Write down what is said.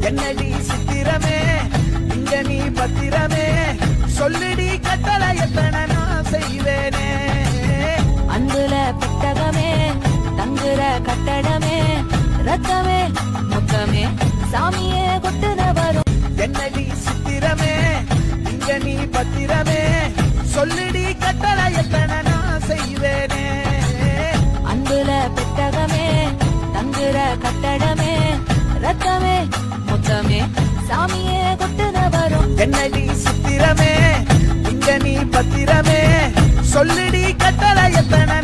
என்னடி சித்திரமே இங்க நீ பத்திரமே சொல்லிடி கட்டளை எத்தனை நான் செய்வேனே அன்புல புத்தகமே தங்குற கட்டடமே ரத்தமே முத்தமே சாமியே கொட்டுன வரும் என்னடி சித்திரமே இங்க நீ பத்திரமே சொல்லிடி கட்டளை எத்தனை நான் செய்வேனே அன்புல புத்தகமே தங்குற கட்டடமே ரத்தமே முத்தமே சாமியே கொட்டுன வரும் என்னடி சித்திரமே இங்க நீ பத்திரமே சொல்லிடி கட்டளை எத்தனை